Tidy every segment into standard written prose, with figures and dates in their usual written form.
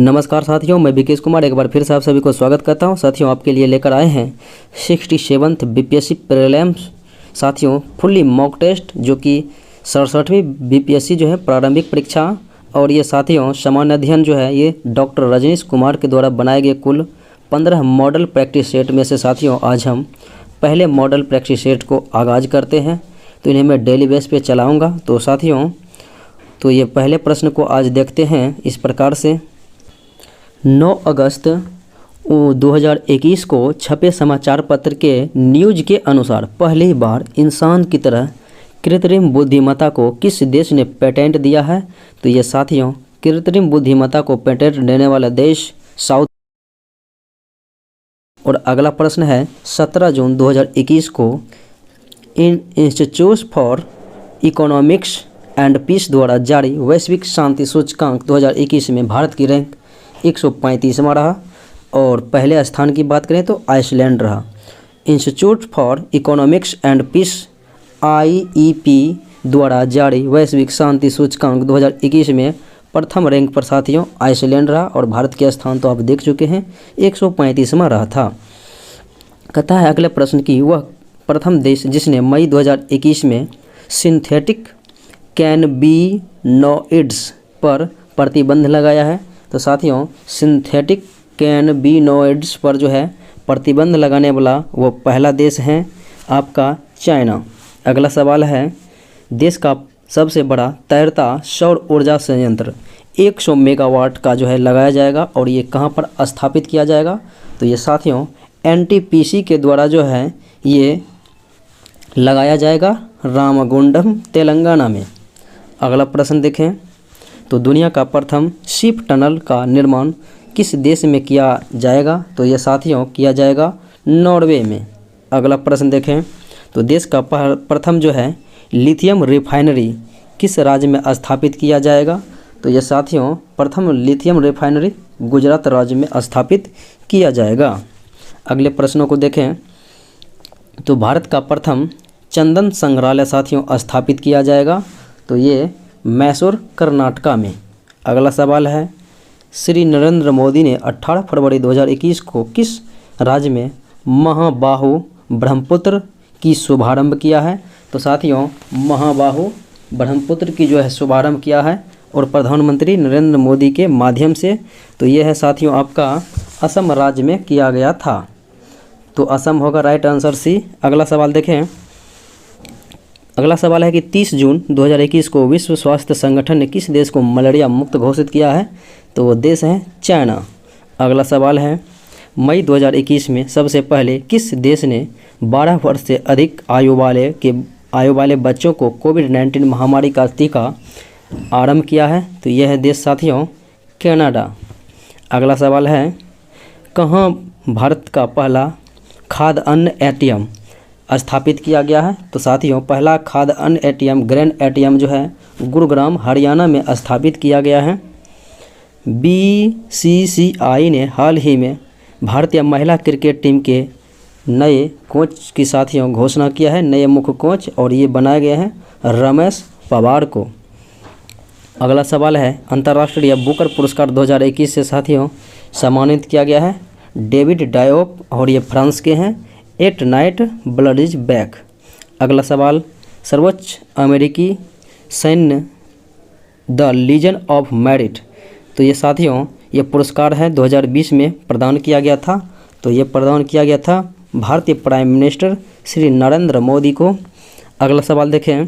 नमस्कार साथियों, मैं विकेश कुमार एक बार फिर से आप सभी को स्वागत करता हूं। साथियों, आपके लिए लेकर आए हैं 67th बीपीएससी प्रीलिम्स। साथियों, फुल्ली मॉक टेस्ट जो कि 67वीं बीपीएससी जो है प्रारंभिक परीक्षा, और ये साथियों सामान्य अध्ययन जो है ये डॉक्टर रजनीश कुमार के द्वारा बनाए गए कुल 15 मॉडल प्रैक्टिस सेट में से साथियों आज हम पहले मॉडल प्रैक्टिस सेट को आगाज़ करते हैं। तो इन्हें मैं डेली बेस पे चलाऊँगा। तो साथियों, तो ये पहले प्रश्न को आज देखते हैं इस प्रकार से। 9 अगस्त 2021 को छपे समाचार पत्र के न्यूज़ के अनुसार पहली बार इंसान की तरह कृत्रिम बुद्धिमत्ता को किस देश ने पेटेंट दिया है? तो ये साथियों कृत्रिम बुद्धिमत्ता को पेटेंट देने वाला देश साउथ। और अगला प्रश्न है 17 जून 2021 को institute for economics and peace द्वारा जारी वैश्विक शांति सूचकांक 2021 में भारत की रैंक 135वां रहा, और पहले स्थान की बात करें तो आइसलैंड रहा। Institute for economics and peace IEP द्वारा जारी वैश्विक शांति सूचकांक 2021 में प्रथम रैंक पर साथियों आइसलैंड रहा, और भारत के स्थान तो आप देख चुके हैं 135वां रहा था। कहता है अगले प्रश्न की वह प्रथम देश जिसने मई 2021 में सिंथेटिक कैनबिनॉइड्स पर प्रतिबंध लगाया है? तो साथियों सिंथेटिक कैनबिनॉइड्स पर जो है प्रतिबंध लगाने वाला वो पहला देश है आपका चाइना। अगला सवाल है देश का सबसे बड़ा तैरता सौर ऊर्जा संयंत्र 100 मेगावाट का जो है लगाया जाएगा, और ये कहाँ पर स्थापित किया जाएगा? तो ये साथियों NTPC के द्वारा जो है ये लगाया जाएगा रामगुंडम तेलंगाना में। अगला प्रश्न देखें तो दुनिया का प्रथम शिप टनल का निर्माण किस देश में किया जाएगा? तो ये साथियों किया जाएगा नॉर्वे में। अगला प्रश्न देखें तो देश का प्रथम जो है लिथियम रिफाइनरी किस राज्य में स्थापित किया जाएगा? तो ये साथियों प्रथम लिथियम रिफाइनरी गुजरात राज्य में स्थापित किया जाएगा। अगले प्रश्नों को देखें तो भारत का प्रथम चंदन संग्रहालय साथियों स्थापित किया जाएगा, तो ये मैसूर कर्नाटका में। अगला सवाल है श्री नरेंद्र मोदी ने 18 फरवरी 2021 को किस राज्य में महाबाहु ब्रह्मपुत्र की शुभारंभ किया है? तो साथियों महाबाहु ब्रह्मपुत्र की जो है शुभारंभ किया है और प्रधानमंत्री नरेंद्र मोदी के माध्यम से। तो ये है साथियों आपका असम राज्य में किया गया था, तो असम होगा राइट आंसर सी। अगला सवाल देखें। अगला सवाल है कि 30 जून 2021 को विश्व स्वास्थ्य संगठन ने किस देश को मलेरिया मुक्त घोषित किया है? तो वो देश है चाइना। अगला सवाल है मई 2021 में सबसे पहले किस देश ने 12 वर्ष से अधिक आयु वाले बच्चों को कोविड-19 महामारी का टीका आरंभ किया है? तो यह है देश साथियों कनाडा। अगला सवाल है कहाँ भारत का पहला खाद्य अन्न ATM स्थापित किया गया है? तो साथियों पहला खाद्य अन्न ATM ग्रैंड ATM जो है गुरुग्राम हरियाणा में स्थापित किया गया है। BCCI ने हाल ही में भारतीय महिला क्रिकेट टीम के नए कोच की साथियों घोषणा किया है, नए मुख्य कोच, और ये बनाए गए हैं रमेश पवार को। अगला सवाल है अंतर्राष्ट्रीय बुकर पुरस्कार 2021 से साथियों सम्मानित किया गया है डेविड डायोप, और ये फ्रांस के हैं। At night blood is back. अगला सवाल सर्वोच्च अमेरिकी सैन्य द लीजन ऑफ मेरिट, तो ये साथियों ये पुरस्कार है 2020 में प्रदान किया गया था। तो ये प्रदान किया गया था भारतीय प्राइम मिनिस्टर श्री नरेंद्र मोदी को। अगला सवाल देखें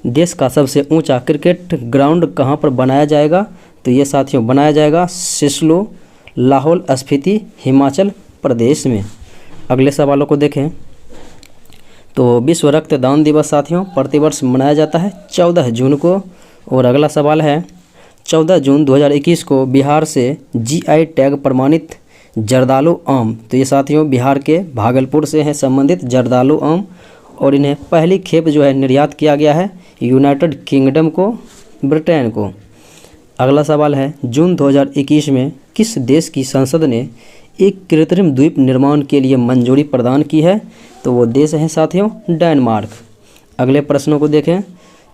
देश का सबसे ऊंचा क्रिकेट ग्राउंड कहां पर बनाया जाएगा? तो ये साथियों बनाया जाएगा सिसलो लाहौल स्फीति हिमाचल प्रदेश में। अगले सवालों को देखें तो विश्व रक्तदान दिवस साथियों प्रतिवर्ष मनाया जाता है 14 जून को। और अगला सवाल है 14 जून 2021 को बिहार से GI टैग प्रमाणित जर्दालू आम, तो ये साथियों बिहार के भागलपुर से हैं संबंधित जर्दालू आम, और इन्हें पहली खेप जो है निर्यात किया गया है यूनाइटेड किंगडम को, ब्रिटेन को। अगला सवाल है जून 2021 में किस देश की संसद ने एक कृत्रिम द्वीप निर्माण के लिए मंजूरी प्रदान की है? तो वो देश है साथियों डेनमार्क। अगले प्रश्नों को देखें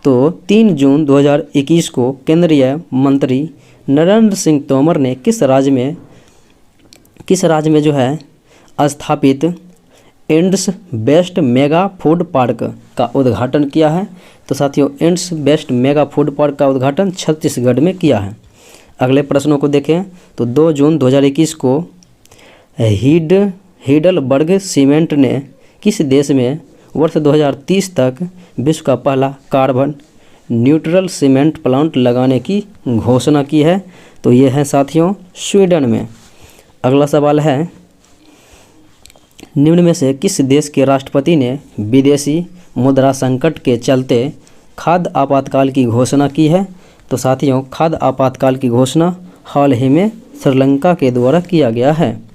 तो 3 जून 2021 को केंद्रीय मंत्री नरेंद्र सिंह तोमर ने किस राज्य में जो है स्थापित ends best mega food park का उद्घाटन किया है? तो साथियों ends best mega food park का उद्घाटन छत्तीसगढ़ में किया है। अगले प्रश्नों को देखें तो 2 जून 2021 को हिडलबर्ग सीमेंट ने किस देश में वर्ष 2030 तक विश्व का पहला कार्बन न्यूट्रल सीमेंट प्लांट लगाने की घोषणा की है? तो ये है साथियों स्वीडन में। अगला सवाल है, निम्न में से किस देश के राष्ट्रपति ने विदेशी मुद्रा संकट के चलते खाद्य आपातकाल की घोषणा की है? तो साथियों खाद्य आपातकाल की घोषणा हाल ही में श्रीलंका के द्वारा किया गया है।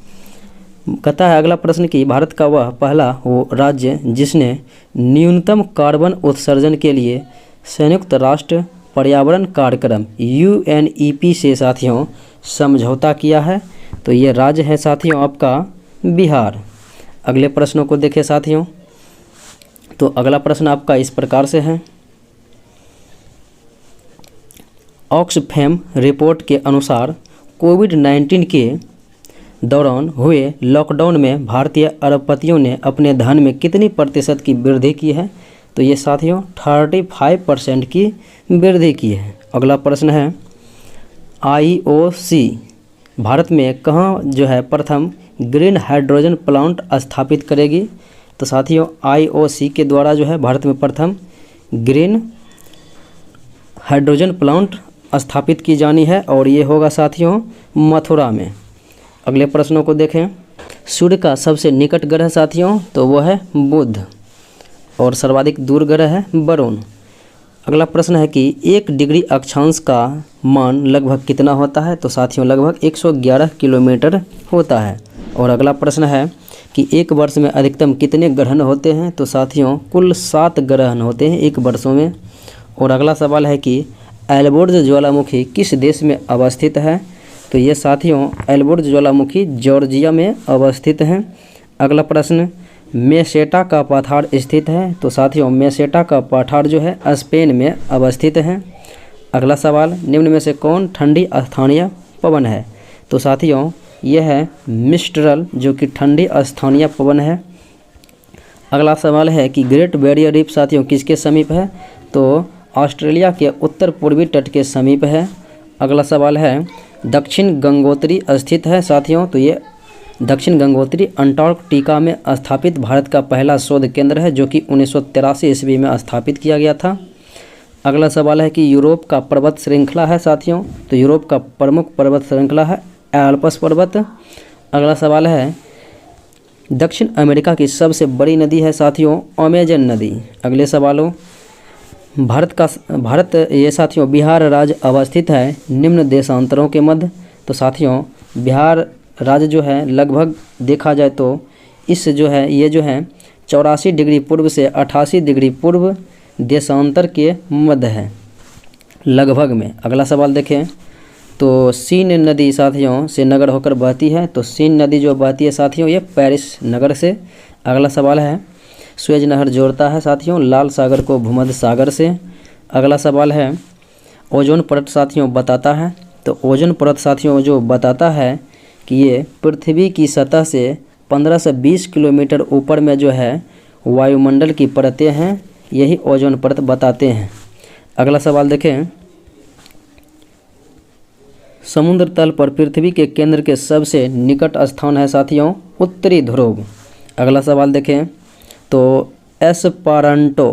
कहता है अगला प्रश्न कि भारत का वह पहला वो राज्य जिसने न्यूनतम कार्बन उत्सर्जन के लिए संयुक्त राष्ट्र पर्यावरण कार्यक्रम UNEP से साथियों समझौता किया है? तो ये राज्य है साथियों आपका बिहार। अगले प्रश्नों को देखें साथियों, तो अगला प्रश्न आपका इस प्रकार से है, ऑक्सफैम रिपोर्ट के अनुसार कोविड-19 के दौरान हुए लॉकडाउन में भारतीय अरबपतियों ने अपने धन में कितनी प्रतिशत की वृद्धि की है? तो ये साथियों 35% की वृद्धि की है। अगला प्रश्न है, IOC भारत में कहाँ जो है प्रथम ग्रीन हाइड्रोजन प्लांट स्थापित करेगी? तो साथियों IOC के द्वारा जो है भारत में प्रथम ग्रीन हाइड्रोजन प्लांट स्थापित की जानी है और ये होगा साथियों मथुरा में। अगले प्रश्नों को देखें, सूर्य का सबसे निकट ग्रह साथियों तो वो है बुध और सर्वाधिक दूर ग्रह है वरुण। अगला प्रश्न है कि 1 डिग्री अक्षांश का मान लगभग कितना होता है? तो साथियों लगभग 111 किलोमीटर होता है। और अगला प्रश्न है कि एक वर्ष में अधिकतम कितने ग्रहण होते हैं? तो साथियों कुल 7 ग्रहण होते हैं एक वर्षों में। और अगला सवाल है कि एल्बोर्ज ज्वालामुखी किस देश में अवस्थित है? तो ये साथियों एल्बोर्ज ज्वालामुखी जॉर्जिया में अवस्थित है। अगला प्रश्न, मेसेटा का पठार स्थित है? तो साथियों मेसेटा का पठार जो है स्पेन में अवस्थित है। अगला सवाल, निम्न में से कौन ठंडी स्थानीय पवन है? तो साथियों यह है मिस्ट्रल जो कि ठंडी स्थानीय पवन है। अगला सवाल है कि ग्रेट बैरियर रीफ साथियों किसके समीप है? तो ऑस्ट्रेलिया के उत्तर पूर्वी तट के समीप है। अगला सवाल है, दक्षिण गंगोत्री स्थित है साथियों? तो ये दक्षिण गंगोत्री अंटार्कटिका में स्थापित भारत का पहला शोध केंद्र है जो कि 1983 ईस्वी में स्थापित किया गया था। अगला सवाल है कि यूरोप का पर्वत श्रृंखला है साथियों? तो यूरोप का प्रमुख पर्वत श्रृंखला है एल्प्स पर्वत। अगला सवाल है, दक्षिण अमेरिका की सबसे बड़ी नदी है साथियों अमेजन नदी। अगले सवालों, भारत ये साथियों बिहार राज्य अवस्थित है निम्न देशांतरों के मध्य। तो साथियों बिहार राज्य जो है लगभग देखा जाए तो इस जो है ये जो है 84 डिग्री पूर्व से 88 डिग्री पूर्व देशांतर के मध्य है लगभग में। अगला सवाल देखें तो सीन नदी साथियों से नगर होकर बहती है। तो सीन नदी जो बहती है साथियों ये पेरिस नगर से। अगला सवाल है, स्वेज नहर जोड़ता है साथियों लाल सागर को भूमध्य सागर से। अगला सवाल है, ओजोन परत साथियों बताता है। तो ओजोन परत साथियों जो बताता है कि ये पृथ्वी की सतह से 15 से 20 किलोमीटर ऊपर में जो है वायुमंडल की परतें हैं, यही ओजोन परत बताते हैं। अगला सवाल देखें, समुद्र तल पर पृथ्वी के केंद्र के सबसे निकट स्थान है साथियों उत्तरी ध्रुव। अगला सवाल देखें तो एस्पेरांटो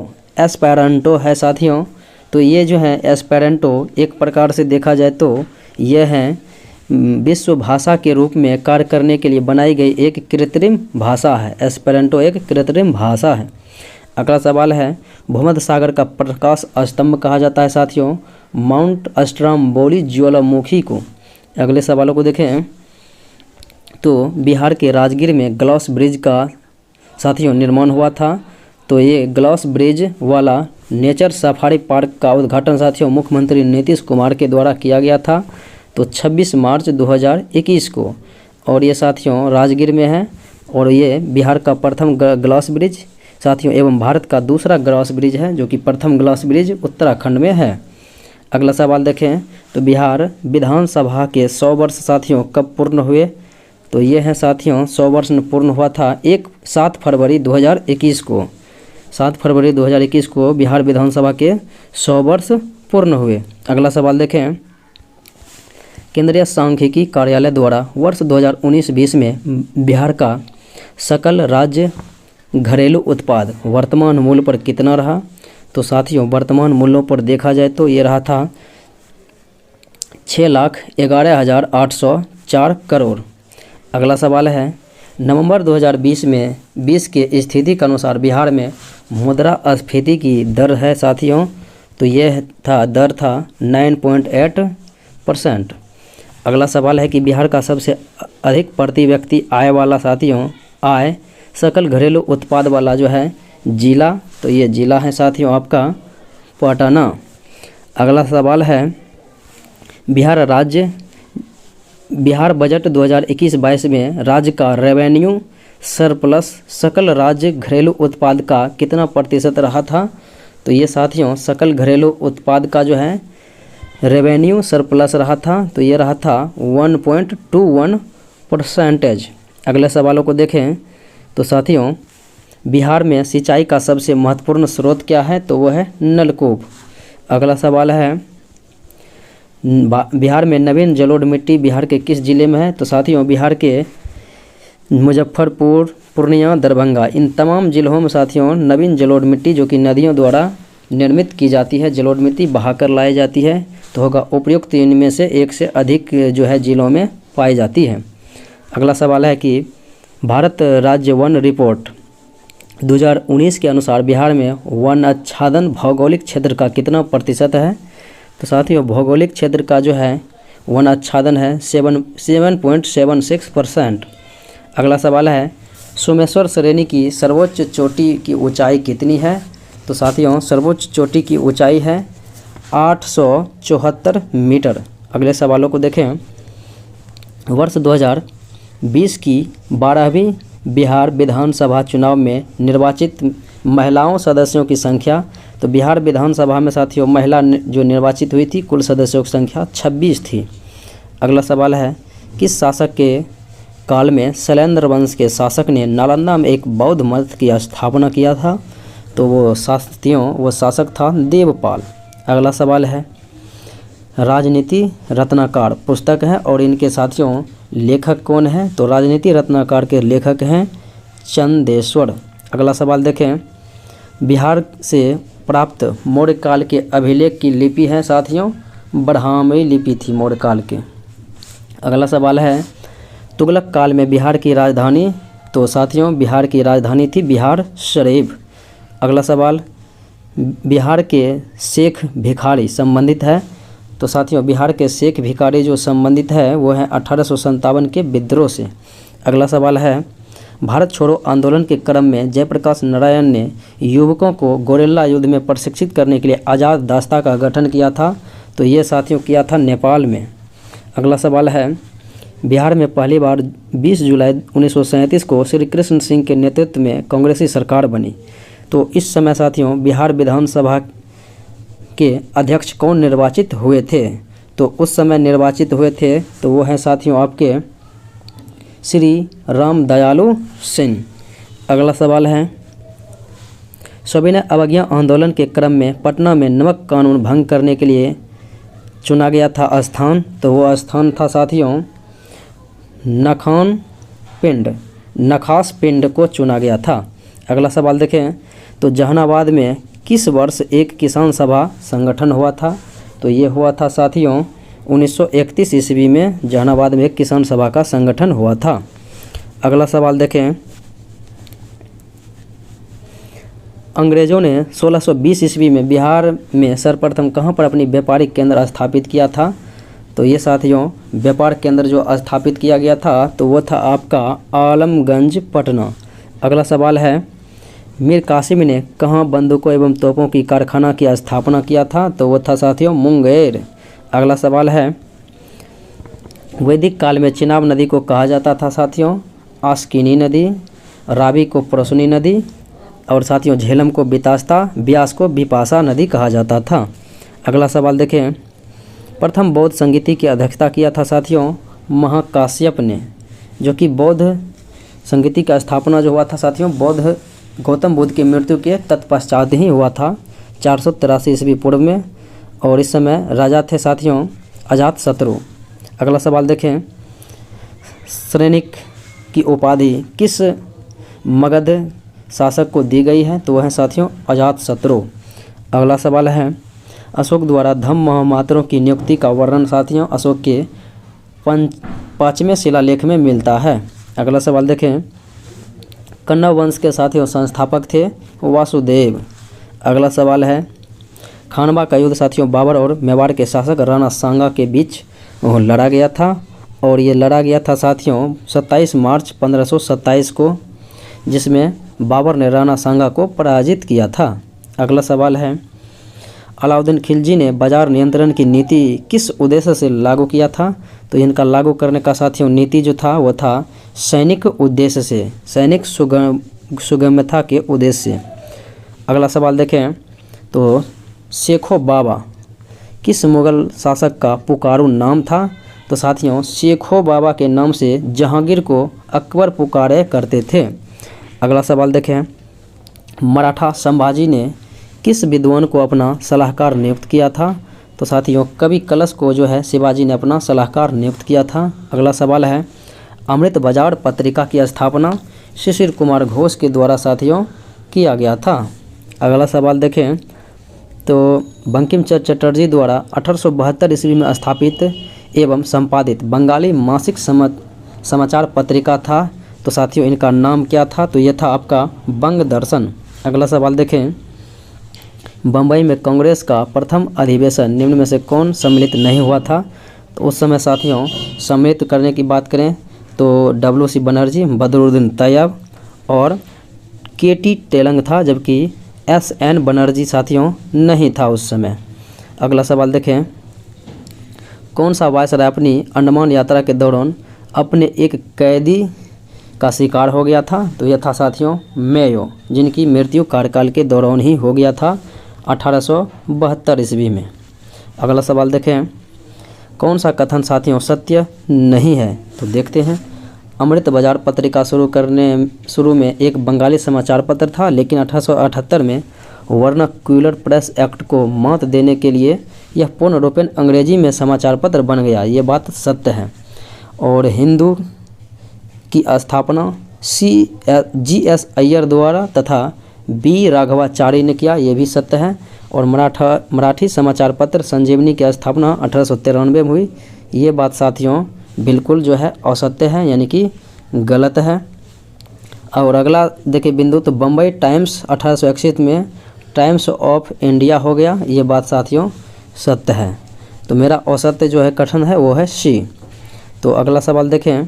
है साथियों। तो ये जो है एस्पेरांटो एक प्रकार से देखा जाए तो यह है विश्व भाषा के रूप में कार्य करने के लिए बनाई गई एक कृत्रिम भाषा है। एस्पेरांटो एक कृत्रिम भाषा है। अगला सवाल है, भूमध्य सागर का प्रकाश स्तंभ कहा जाता है साथियों माउंट स्ट्रोम्बोली ज्वालामुखी को। अगले सवालों को देखें तो बिहार के राजगीर में ग्लास ब्रिज का साथियों निर्माण हुआ था। तो ये ग्लास ब्रिज वाला नेचर सफारी पार्क का उद्घाटन साथियों मुख्यमंत्री नीतीश कुमार के द्वारा किया गया था तो 26 मार्च 2021 को। और ये साथियों राजगीर में है और ये बिहार का प्रथम ग्लास ब्रिज साथियों एवं भारत का दूसरा ग्लास ब्रिज है जो कि प्रथम ग्लास ब्रिज उत्तराखंड में है। अगला सवाल देखें तो बिहार विधानसभा के 100 वर्ष साथियों कब पूर्ण हुए? तो ये है साथियों 100 वर्ष पूर्ण हुआ था 7 फरवरी 2021 को। 7 फरवरी 2021 को बिहार विधानसभा के 100 वर्ष पूर्ण हुए। अगला सवाल देखें, केंद्रीय सांख्यिकी कार्यालय द्वारा वर्ष 2019-20 में बिहार का सकल राज्य घरेलू उत्पाद वर्तमान मूल्य पर कितना रहा? तो साथियों वर्तमान मूल्यों पर देखा जाए तो ये रहा था 6,11,804 करोड़। अगला सवाल है, नवंबर 2020 में 20 के स्थिति के अनुसार बिहार में मुद्रास्फीति की दर है साथियों, तो यह दर था 9.8%। अगला सवाल है कि बिहार का सबसे अधिक प्रति व्यक्ति आय वाला साथियों आय सकल घरेलू उत्पाद वाला जो है जिला, तो ये जिला है साथियों आपका पटना। अगला सवाल है, बिहार बजट 2021-22 में राज्य का रेवेन्यू सरप्लस सकल राज्य घरेलू उत्पाद का कितना प्रतिशत रहा था? तो ये साथियों सकल घरेलू उत्पाद का जो है रेवेन्यू सरप्लस रहा था, तो ये रहा था 1.21%। अगले सवालों को देखें तो साथियों बिहार में सिंचाई का सबसे महत्वपूर्ण स्रोत क्या है? तो वह है नलकूप। अगला सवाल है, बिहार में नवीन जलोढ़ मिट्टी बिहार के किस जिले में है? तो साथियों बिहार के मुजफ्फरपुर, पूर्णिया, दरभंगा, इन तमाम जिलों में साथियों नवीन जलोढ़ मिट्टी जो कि नदियों द्वारा निर्मित की जाती है, जलोढ़ मिट्टी बहाकर लाई जाती है, तो होगा उपयुक्त इनमें से एक से अधिक जो है जिलों में पाई जाती है। अगला सवाल है कि भारत राज्य वन रिपोर्ट 2019 के अनुसार बिहार में वन आच्छादन भौगोलिक क्षेत्र का कितना प्रतिशत है? तो साथियों भौगोलिक क्षेत्र का जो है वन आच्छादन है 7.76%। अगला सवाल है, सोमेश्वर श्रेणी की सर्वोच्च चोटी की ऊंचाई कितनी है? तो साथियों सर्वोच्च चोटी की ऊंचाई है 874 मीटर। अगले सवालों को देखें, वर्ष 2020 की 12वीं बिहार विधानसभा चुनाव में निर्वाचित महिलाओं सदस्यों की संख्या, तो बिहार विधानसभा में साथियों महिला जो निर्वाचित हुई थी कुल सदस्यों की संख्या 26 थी। अगला सवाल है, किस शासक के काल में शैलेंद्र वंश के शासक ने नालंदा में एक बौद्ध मठ की स्थापना किया था? तो वो शासक था देवपाल। अगला सवाल है, राजनीति रत्नाकर पुस्तक है और इनके साथियों लेखक कौन है? तो राजनीति रत्नाकर के लेखक हैं चंदेश्वर। अगला सवाल देखें, बिहार से प्राप्त मौर्य काल के अभिलेख की लिपि है साथियों ब्राह्मी लिपि थी मौर्य काल के। अगला सवाल है, तुगलक काल में बिहार की राजधानी, तो साथियों बिहार की राजधानी थी बिहार शरीफ। अगला सवाल, बिहार के शेख भिखारी संबंधित है? तो साथियों बिहार के शेख भिखारी जो संबंधित है वो है 1857 के विद्रोह से। अगला सवाल है, भारत छोड़ो आंदोलन के क्रम में जयप्रकाश नारायण ने युवकों को गोरिल्ला युद्ध में प्रशिक्षित करने के लिए आज़ाद दास्ता का गठन किया था? तो ये साथियों किया था नेपाल में। अगला सवाल है, बिहार में पहली बार 20 जुलाई 1937 को श्री कृष्ण सिंह के नेतृत्व में कांग्रेसी सरकार बनी, तो इस समय साथियों बिहार विधानसभा के अध्यक्ष कौन निर्वाचित हुए थे? तो उस समय निर्वाचित हुए थे तो वो हैं साथियों आपके श्री राम दयालु सिंह। अगला सवाल है, सविनय अवज्ञा आंदोलन के क्रम में पटना में नमक कानून भंग करने के लिए चुना गया था स्थान, तो वो स्थान था साथियों नखास पिंड को चुना गया था। अगला सवाल देखें, तो जहानाबाद में किस वर्ष एक किसान सभा संगठन हुआ था? तो ये हुआ था साथियों 1931 ईस्वी में जहानाबाद में एक किसान सभा का संगठन हुआ था। अगला सवाल देखें, अंग्रेज़ों ने 1620 ईस्वी में बिहार में सर्वप्रथम कहाँ पर अपनी व्यापारिक केंद्र स्थापित किया था? तो ये साथियों व्यापार केंद्र जो स्थापित किया गया था तो वो था आपका आलमगंज पटना। अगला सवाल है, मीर कासिम ने कहाँ बंदूकों एवं तोपों की कारखाना की स्थापना किया था? तो वो था साथियों मुंगेर। अगला सवाल है, वैदिक काल में चिनाब नदी को कहा जाता था साथियों आस्किनी नदी, रावी को प्रसूनी नदी और साथियों झेलम को बितास्ता, ब्यास को बिपाशा नदी कहा जाता था। अगला सवाल देखें, प्रथम बौद्ध संगीति की अध्यक्षता किया था साथियों महाकाश्यप ने, जो कि बौद्ध संगीति का स्थापना जो हुआ था साथियों बौद्ध गौतम बुद्ध की मृत्यु के तत्पश्चात ही हुआ था 483 ईस्वी पूर्व में, और इस समय राजा थे साथियों अजातशत्रु। अगला सवाल देखें, सैनिक की उपाधि किस मगध शासक को दी गई है, तो वह है साथियों अजातशत्रु। अगला सवाल है, अशोक द्वारा धम्म महामात्रों की नियुक्ति का वर्णन साथियों अशोक के 5वें शिलालेख में मिलता है। अगला सवाल देखें, कण्व वंश के साथियों संस्थापक थे वासुदेव। अगला सवाल है, खानवा का युद्ध साथियों बाबर और मेवाड़ के शासक राणा सांगा के बीच लड़ा गया था, और ये लड़ा गया था साथियों 27 मार्च 1527 को, जिसमें बाबर ने राणा सांगा को पराजित किया था। अगला सवाल है, अलाउद्दीन खिलजी ने बाजार नियंत्रण की नीति किस उद्देश्य से लागू किया था, तो इनका लागू करने का साथियों नीति जो था वो था सैनिक उद्देश्य से, सैनिक सुगमता के उद्देश्य से। अगला सवाल देखें, तो शेखो बाबा किस मुग़ल शासक का पुकारू नाम था, तो साथियों शेखो बाबा के नाम से जहांगीर को अकबर पुकारे करते थे। अगला सवाल देखें, मराठा संभाजी ने किस विद्वान को अपना सलाहकार नियुक्त किया था, तो साथियों कवि कलश को जो है शिवाजी ने अपना सलाहकार नियुक्त किया था। अगला सवाल है, अमृत बाजार पत्रिका की स्थापना शिशिर कुमार घोष के द्वारा साथियों किया गया था। अगला सवाल देखें, तो बंकिम चंद्र चटर्जी द्वारा 1872 ईस्वी में स्थापित एवं संपादित बंगाली मासिक समाचार पत्रिका था, तो साथियों इनका नाम क्या था, तो यह था आपका बंग दर्शन। अगला सवाल देखें, बम्बई में कांग्रेस का प्रथम अधिवेशन निम्न में से कौन सम्मिलित नहीं हुआ था, तो उस समय साथियों सम्मिलित करने की बात करें तो WC बनर्जी, बदरुद्दीन तैयब और KT तेलंग था, जबकि SN बनर्जी साथियों नहीं था उस समय। अगला सवाल देखें, कौन सा वायसराय अपनी अंडमान यात्रा के दौरान अपने एक कैदी का शिकार हो गया था, तो यह था साथियों मेयो, जिनकी मृत्यु कार्यकाल के दौरान ही हो गया था 1872 ईस्वी में। अगला सवाल देखें, कौन सा कथन साथियों सत्य नहीं है, तो देखते हैं। अमृत बाजार पत्रिका शुरू में एक बंगाली समाचार पत्र था, लेकिन 1878 में वर्नाक्यूलर प्रेस एक्ट को मात देने के लिए यह पूर्ण रूपेण अंग्रेजी में समाचार पत्र बन गया, ये बात सत्य है। और हिंदू की स्थापना GS अय्यर द्वारा तथा B राघवाचारी ने किया, ये भी सत्य है। और मराठी समाचार पत्र संजीवनी की स्थापना 1893 में हुई, ये बात साथियों बिल्कुल जो है असत्य है, यानी कि गलत है। और अगला देखिए बिंदु, तो बम्बई टाइम्स 1861 में टाइम्स ऑफ इंडिया हो गया, ये बात साथियों सत्य है। तो मेरा असत्य जो है कथन है वो है C। तो अगला सवाल देखें,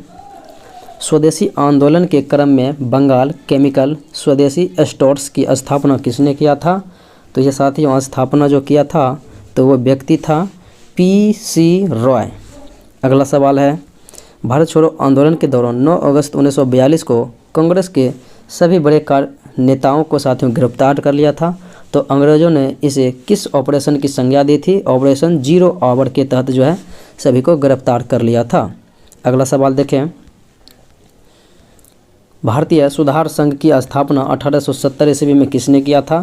स्वदेशी आंदोलन के क्रम में बंगाल केमिकल स्वदेशी स्टोर्स की स्थापना किसने किया था, तो ये साथियों स्थापना जो किया था तो वो व्यक्ति था PC रॉय। अगला सवाल है, भारत छोड़ो आंदोलन के दौरान 9 अगस्त 1942 को कांग्रेस के सभी बड़े नेताओं को साथियों गिरफ्तार कर लिया था, तो अंग्रेज़ों ने इसे किस ऑपरेशन की संज्ञा दी थी, ऑपरेशन 0 आवर के तहत जो है सभी को गिरफ्तार कर लिया था। अगला सवाल देखें, भारतीय सुधार संघ की स्थापना 1870 ईस्वी में किसने किया था,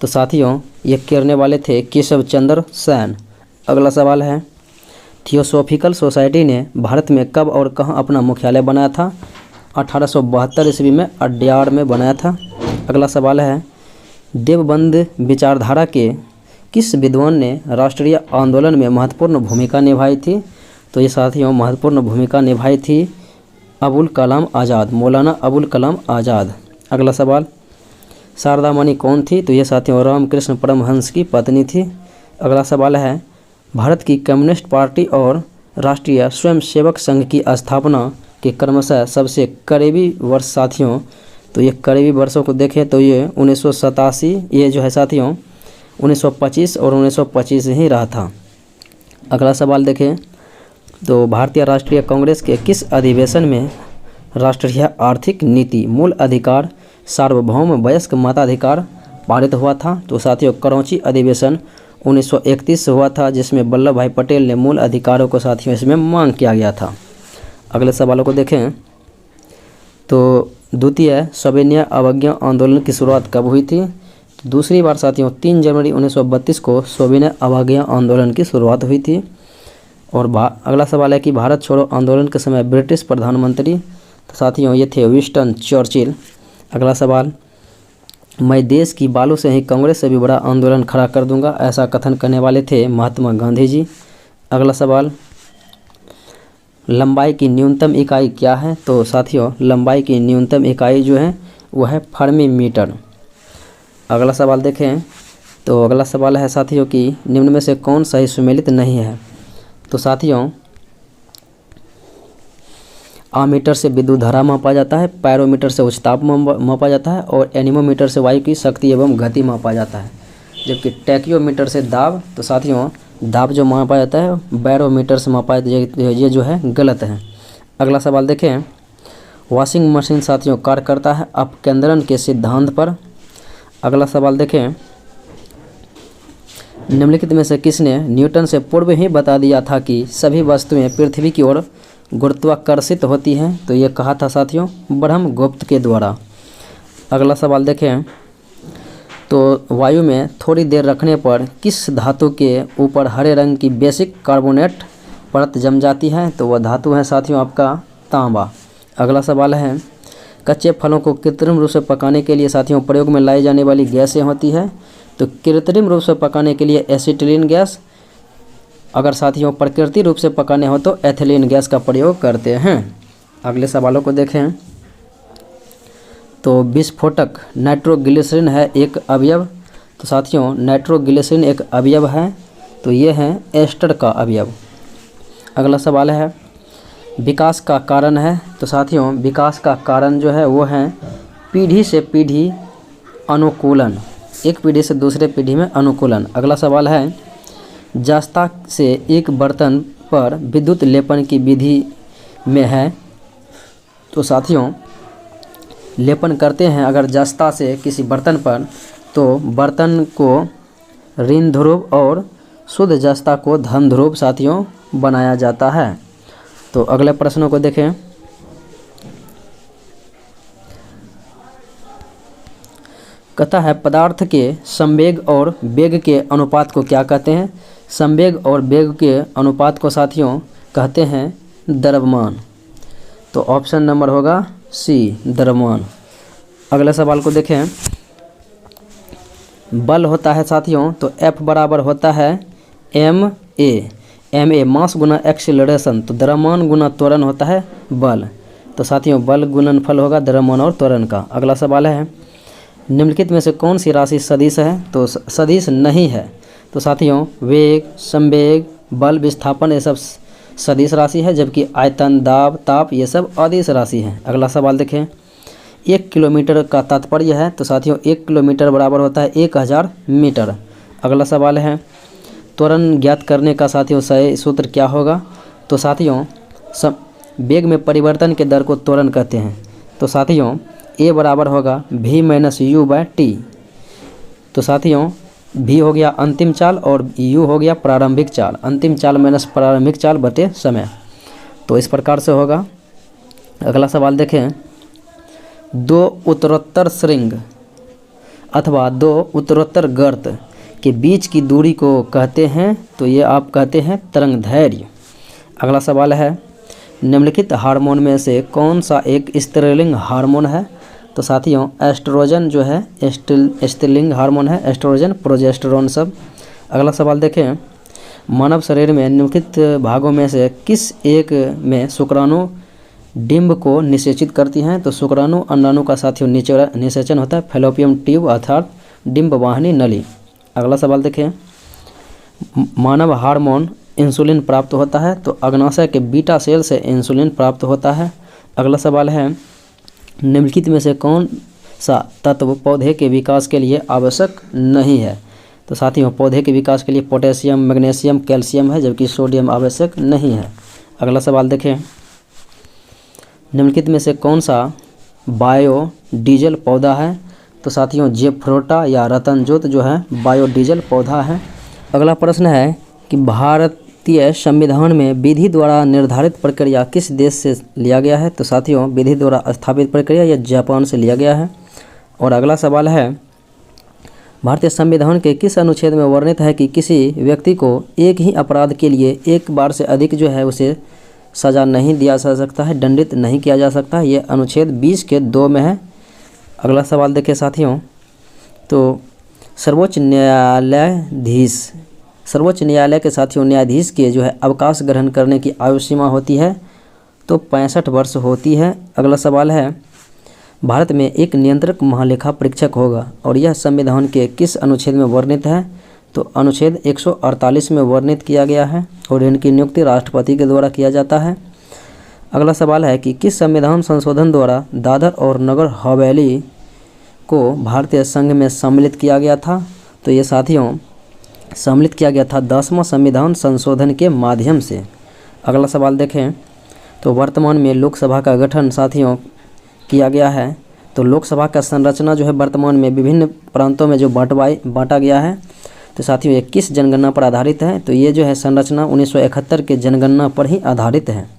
तो साथियों ये करने वाले थे केशव चंद्र सेन। अगला सवाल है, थियोसॉफिकल सोसाइटी ने भारत में कब और कहां अपना मुख्यालय बनाया था, 1872 ईस्वी में अड्यार में बनाया था। अगला सवाल है, देवबंद विचारधारा के किस विद्वान ने राष्ट्रीय आंदोलन में महत्वपूर्ण भूमिका निभाई थी, तो ये साथियों महत्वपूर्ण भूमिका निभाई थी अबुल कलाम आज़ाद, मौलाना अबुल कलाम आज़ाद। अगला सवाल, शारदा मणि कौन थी, तो ये साथियों रामकृष्ण परमहंस की पत्नी थी। अगला सवाल है, भारत की कम्युनिस्ट पार्टी और राष्ट्रीय स्वयंसेवक संघ की स्थापना के क्रमशः सबसे करीबी वर्ष साथियों, तो ये करीबी वर्षों को देखें तो ये 1987, ये जो है साथियों 1925 और 1925 ही रहा था। अगला सवाल देखें, तो भारतीय राष्ट्रीय कांग्रेस के किस अधिवेशन में राष्ट्रीय आर्थिक नीति मूल अधिकार सार्वभौम वयस्क मताधिकार पारित हुआ था, तो साथियों करौंची अधिवेशन 1931 हुआ था, जिसमें वल्लभ भाई पटेल ने मूल अधिकारों को साथियों इसमें मांग किया गया था। अगले सवालों को देखें तो द्वितीय सविनय अवज्ञा आंदोलन की शुरुआत कब हुई थी? तो दूसरी बार साथियों 3 जनवरी 1932 को सविनय अवज्ञा आंदोलन की शुरुआत हुई थी। और अगला सवाल है कि भारत छोड़ो आंदोलन के समय ब्रिटिश प्रधानमंत्री, तो साथियों ये थे विंस्टन चर्चिल। अगला सवाल, मैं देश की बालू से ही कांग्रेस से भी बड़ा आंदोलन खड़ा कर दूंगा, ऐसा कथन करने वाले थे महात्मा गांधी जी। अगला सवाल, लंबाई की न्यूनतम इकाई क्या है? तो साथियों लंबाई की न्यूनतम इकाई जो है वह है फर्मी मीटर। अगला सवाल देखें तो अगला सवाल है साथियों कि निम्न में से कौन सही सुमेलित नहीं है? तो साथियों आमीटर से विद्युत धारा मापा जाता है, पैरोमीटर से उच्च ताप मापा जाता है और एनीमोमीटर से वायु की शक्ति एवं गति मापा जाता है, जबकि टैक्योमीटर से दाब, तो साथियों दाब जो मापा जाता है बैरोमीटर से मापा जाता है, ये जो है गलत है। अगला सवाल देखें, वॉशिंग मशीन साथियों कार्य करता है अपकेंद्रण के सिद्धांत पर। अगला सवाल देखें, निम्नलिखित में से किसने न्यूटन से पूर्व ही बता दिया था कि सभी वस्तुएं पृथ्वी की ओर गुरुत्वाकर्षित होती हैं? तो ये कहा था साथियों ब्रह्मगुप्त के द्वारा। अगला सवाल देखें तो वायु में थोड़ी देर रखने पर किस धातु के ऊपर हरे रंग की बेसिक कार्बोनेट परत जम जाती है? तो वह धातु है साथियों आपका तांबा। अगला सवाल है, कच्चे फलों को कृत्रिम रूप से पकाने के लिए साथियों प्रयोग में लाई जाने वाली गैसें होती है? तो कृत्रिम रूप से पकाने के लिए एसिटिलीन गैस, अगर साथियों प्राकृतिक रूप से पकाने हो तो एथिलीन गैस का प्रयोग करते हैं। अगले सवालों को देखें तो विस्फोटक नाइट्रोग्लिसरीन है एक अवयव? तो साथियों नाइट्रोग्लिसरीन एक अवयव है, तो ये है एस्टर का अवयव। अगला सवाल है, विकास का कारण है? तो साथियों विकास का कारण जो है वो है पीढ़ी से पीढ़ी अनुकूलन, एक पीढ़ी से दूसरे पीढ़ी में अनुकूलन। अगला सवाल है, जस्ता से एक बर्तन पर विद्युत लेपन की विधि में है? तो साथियों लेपन करते हैं अगर जस्ता से किसी बर्तन पर, तो बर्तन को ऋण ध्रुव और शुद्ध जस्ता को धन ध्रुव साथियों बनाया जाता है। तो अगले प्रश्नों को देखें, कहता है पदार्थ के संवेग और वेग के अनुपात को क्या कहते हैं? संवेग और वेग के अनुपात को साथियों कहते हैं द्रव्यमान। तो ऑप्शन नंबर होगा सी द्रव्यमान। अगले सवाल को देखें, बल होता है साथियों तो F बराबर होता है ma मास गुना एक्सीलरेशन, तो द्रव्यमान गुना त्वरण होता है बल। तो साथियों बल गुणनफल होगा द्रव्यमान और त्वरण का। अगला सवाल है, निम्नलिखित में से कौन सी राशि सदिश है? तो सदिश नहीं है। तो साथियों वेग, संवेग, बल, विस्थापन ये सब सदिश राशि है, जबकि आयतन, दाब, ताप ये सब अदिश राशि है। अगला सवाल देखें, 1 किलोमीटर का तात्पर्य है? तो साथियों 1 किलोमीटर बराबर होता है 1000 मीटर। अगला सवाल है, त्वरण ज्ञात करने का साथियों सही सूत्र क्या होगा? तो साथियों वेग में परिवर्तन के दर को त्वरण कहते हैं। तो साथियों ए बराबर होगा v - u/t। तो साथियों v हो गया अंतिम चाल और u हो गया प्रारंभिक चाल, अंतिम चाल माइनस प्रारंभिक चाल बटे समय। तो इस प्रकार से होगा। अगला सवाल देखें, 2 उत्तरोत्तर श्रृंग अथवा 2 उत्तरोत्तर गर्त के बीच की दूरी को कहते हैं? तो ये आप कहते हैं तरंग दैर्घ्य। अगला सवाल है, निम्नलिखित हार्मोन में से कौन सा एक स्त्रीलिंग हार्मोन है? तो साथियों एस्ट्रोजन जो है स्त्रीलिंग हार्मोन है, एस्ट्रोजन, प्रोजेस्टेरोन सब। अगला सवाल देखें, मानव शरीर में निम्नलिखित भागों में से किस एक में शुक्राणु डिंब को निषेचित करती हैं? तो शुक्राणु अंडाणु का साथियों निषेचन होता है फैलोपियन ट्यूब अर्थात डिंब वाहिनी नली। अगला सवाल देखें, मानव हार्मोन इंसुलिन प्राप्त होता है? तो अग्नाशय के बीटा सेल से इंसुलिन प्राप्त होता है। अगला सवाल है, निम्नलिखित में से कौन सा तत्व पौधे के विकास के लिए आवश्यक नहीं है? तो साथियों पौधे के विकास के लिए पोटेशियम, मैग्नीशियम, कैल्शियम है, जबकि सोडियम आवश्यक नहीं है। अगला सवाल देखें, निम्नलिखित में से कौन सा बायोडीजल पौधा है? तो साथियों जेफ्रोटा या रतनजोत जो है बायोडीजल पौधा है। अगला प्रश्न है कि भारतीय संविधान में विधि द्वारा निर्धारित प्रक्रिया किस देश से लिया गया है? तो साथियों, विधि द्वारा स्थापित प्रक्रिया यह जापान से लिया गया है। और अगला सवाल है, भारतीय संविधान के किस अनुच्छेद में वर्णित है कि किसी व्यक्ति को एक ही अपराध के लिए एक बार से अधिक जो है उसे सज़ा नहीं दिया जा सकता है, दंडित नहीं किया जा सकता है? ये अनुच्छेद 20 के 2 में है। अगला सवाल देखिए साथियों, तो सर्वोच्च न्यायालय के साथियों न्यायाधीश के जो है अवकाश ग्रहण करने की आयु सीमा होती है तो 65 वर्ष होती है। अगला सवाल है, भारत में एक नियंत्रक महालेखा परीक्षक होगा और यह संविधान के किस अनुच्छेद में वर्णित है? तो अनुच्छेद 148 में वर्णित किया गया है और इनकी नियुक्ति राष्ट्रपति के द्वारा किया जाता है। अगला सवाल है कि किस संविधान संशोधन द्वारा दादर और नगर हवेली को भारतीय संघ में सम्मिलित किया गया था? तो ये साथियों सम्मिलित किया गया था 10वां संविधान संशोधन के माध्यम से। अगला सवाल देखें, तो वर्तमान में लोकसभा का गठन साथियों किया गया है। तो लोकसभा का संरचना जो है वर्तमान में विभिन्न प्रांतों में जो बांटा गया है। तो साथियों ये किस जनगणना पर आधारित है? तो ये जो है संरचना 1971 के जनगणना पर ही आधारित है।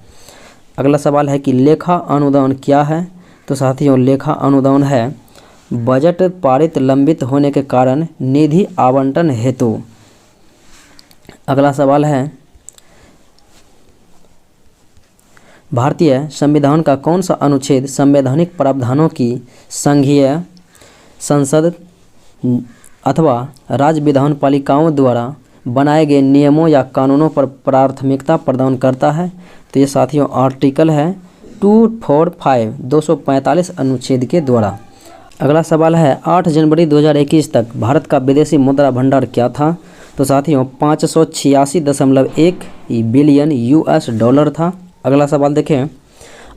अगला सवाल है कि लेखा अनुदान क्या है? तो साथियों लेखा अनुदान है बजट पारित लंबित होने के कारण निधि आवंटन हेतु। अगला सवाल है, भारतीय संविधान का कौन सा अनुच्छेद संवैधानिक प्रावधानों की संघीय संसद अथवा राज्य विधान पालिकाओं द्वारा बनाए गए नियमों या कानूनों पर प्राथमिकता प्रदान करता है? तो ये साथियों आर्टिकल है 245 245 अनुच्छेद के द्वारा। अगला सवाल है, 8 जनवरी 2021 तक भारत का विदेशी मुद्रा भंडार क्या था? तो साथियों 586.1 बिलियन US डॉलर था। अगला सवाल देखें,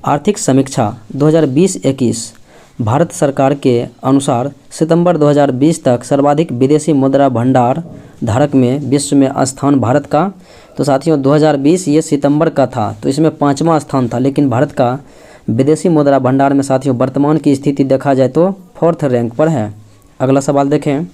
आर्थिक समीक्षा 2020-21 भारत सरकार के अनुसार सितंबर 2020 तक सर्वाधिक विदेशी मुद्रा भंडार धारक में विश्व में स्थान भारत का। तो साथियों 2020 ये सितंबर का था तो इसमें 5वां स्थान था, लेकिन भारत का विदेशी मुद्रा भंडार में साथियों वर्तमान की स्थिति देखा जाए तो 4th रैंक पर है। अगला सवाल देखें,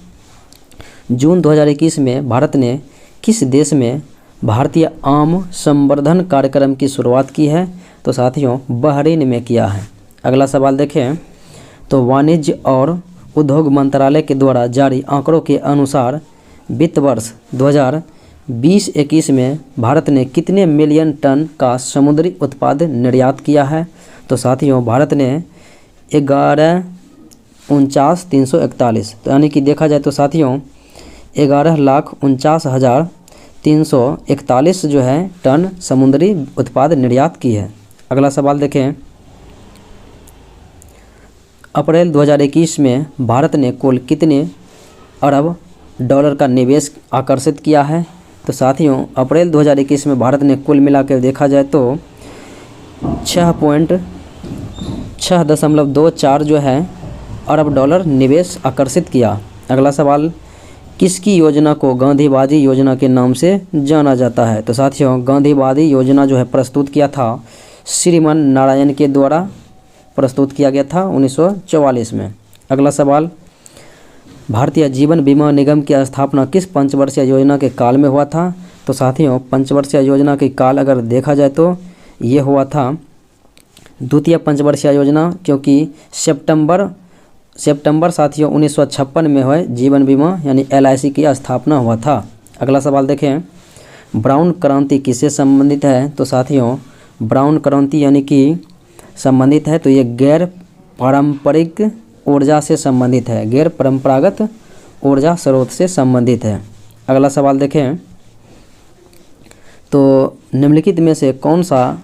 जून 2021 में भारत ने किस देश में भारतीय आम संवर्धन कार्यक्रम की शुरुआत की है? तो साथियों बहरीन में किया है। अगला सवाल देखें, तो वाणिज्य और उद्योग मंत्रालय के द्वारा जारी आंकड़ों के अनुसार वित्त वर्ष 2020-21 में भारत ने कितने मिलियन टन का समुद्री उत्पाद निर्यात किया है? तो साथियों भारत ने 11,49,341 तो यानी कि देखा जाए तो साथियों 11,49,341 जो है टन समुद्री उत्पाद निर्यात की है। अगला सवाल देखें, अप्रैल 2021 में भारत ने कुल कितने अरब डॉलर का निवेश आकर्षित किया है? तो साथियों अप्रैल 2021 में भारत ने कुल मिलाकर देखा जाए तो 6.24 जो है अरब डॉलर निवेश आकर्षित किया। अगला सवाल, किसकी योजना को गांधीवादी योजना के नाम से जाना जाता है? तो साथियों गांधीवादी योजना जो है प्रस्तुत किया था श्रीमान नारायण के द्वारा प्रस्तुत किया गया था 1944 में। अगला सवाल, भारतीय जीवन बीमा निगम की स्थापना किस पंचवर्षीय योजना के काल में हुआ था? तो साथियों पंचवर्षीय योजना के काल अगर देखा जाए तो ये हुआ था द्वितीय पंचवर्षीय योजना, क्योंकि सितंबर साथियों 1956 में हुए जीवन बीमा यानी LIC की स्थापना हुआ था। अगला सवाल देखें, ब्राउन क्रांति किससे संबंधित है? तो साथियों ब्राउन क्रांति यानी कि संबंधित है तो ये गैर पारंपरिक ऊर्जा से संबंधित है, गैर परंपरागत ऊर्जा स्रोत से संबंधित है। अगला सवाल देखें, तो निम्नलिखित में से कौन सा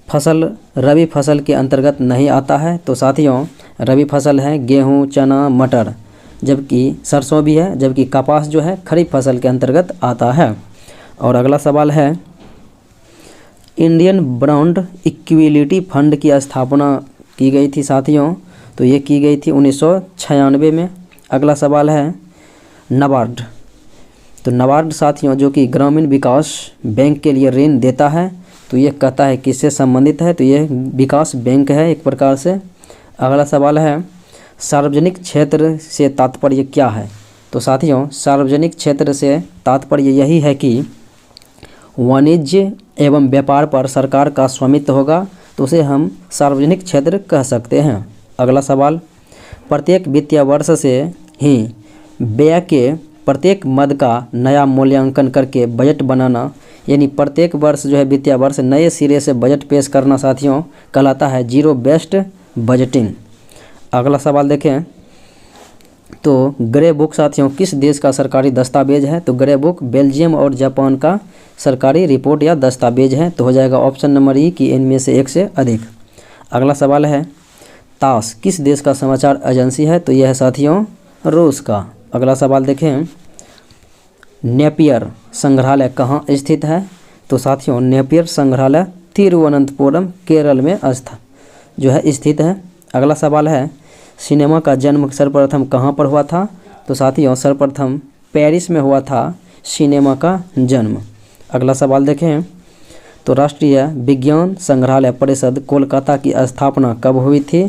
फसल रबी फसल के अंतर्गत नहीं आता है? तो साथियों रबी फसल है गेहूं, चना, मटर, जबकि सरसों भी है, जबकि कपास जो है खरीफ फसल के अंतर्गत आता है। और अगला सवाल है, इंडियन बॉन्ड इक्विटी फंड की स्थापना की गई थी साथियों, तो ये की गई थी 1996 में। अगला सवाल है नाबार्ड, तो नाबार्ड साथियों जो कि ग्रामीण विकास बैंक के लिए ऋण देता है तो ये कहता है किससे संबंधित है? तो ये विकास बैंक है एक प्रकार से। अगला सवाल है, सार्वजनिक क्षेत्र से तात्पर्य क्या है? तो साथियों सार्वजनिक क्षेत्र से तात्पर्य यही है कि वाणिज्य एवं व्यापार पर सरकार का स्वामित्व होगा, तो उसे हम सार्वजनिक क्षेत्र कह सकते हैं। अगला सवाल, प्रत्येक वित्तीय वर्ष से ही व्यय के प्रत्येक मद का नया मूल्यांकन करके बजट बनाना, यानी प्रत्येक वर्ष जो है वित्तीय वर्ष नए सिरे से बजट पेश करना साथियों कहलाता है जीरो बेस्ड बजटिंग। अगला सवाल देखें तो ग्रे बुक साथियों किस देश का सरकारी दस्तावेज है? तो ग्रे बुक बेल्जियम और जापान का सरकारी रिपोर्ट या दस्तावेज है। तो हो जाएगा ऑप्शन नंबर ई कि इनमें से एक से अधिक। अगला सवाल है तास किस देश का समाचार एजेंसी है? तो यह है साथियों रूस का। अगला सवाल देखें नेपियर संग्रहालय कहाँ स्थित है? तो साथियों नेपियर संग्रहालय तिरुवनंतपुरम केरल में स्थित है। अगला सवाल है सिनेमा का जन्म सर्वप्रथम कहाँ पर हुआ था? तो साथियों सर्वप्रथम पेरिस में हुआ था सिनेमा का जन्म। अगला सवाल देखें तो राष्ट्रीय विज्ञान संग्रहालय परिषद कोलकाता की स्थापना कब हुई थी?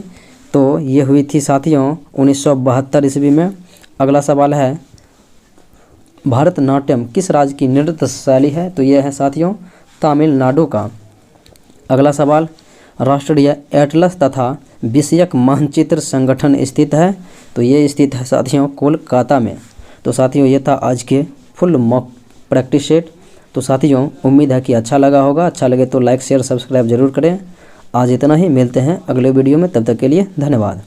तो ये हुई थी साथियों 1972 ईस्वी में। अगला सवाल है भरतनाट्यम किस राज्य की नृत्य शैली है? तो यह है साथियों तमिलनाडु का। अगला सवाल राष्ट्रीय एटलस तथा विषयक मानचित्र संगठन स्थित है? तो ये स्थित है साथियों कोलकाता में। तो साथियों ये था आज के फुल मॉक प्रैक्टिस सेट। तो साथियों उम्मीद है कि अच्छा लगा होगा। अच्छा लगे तो लाइक शेयर सब्सक्राइब जरूर करें। आज इतना ही, मिलते हैं अगले वीडियो में, तब तक के लिए धन्यवाद।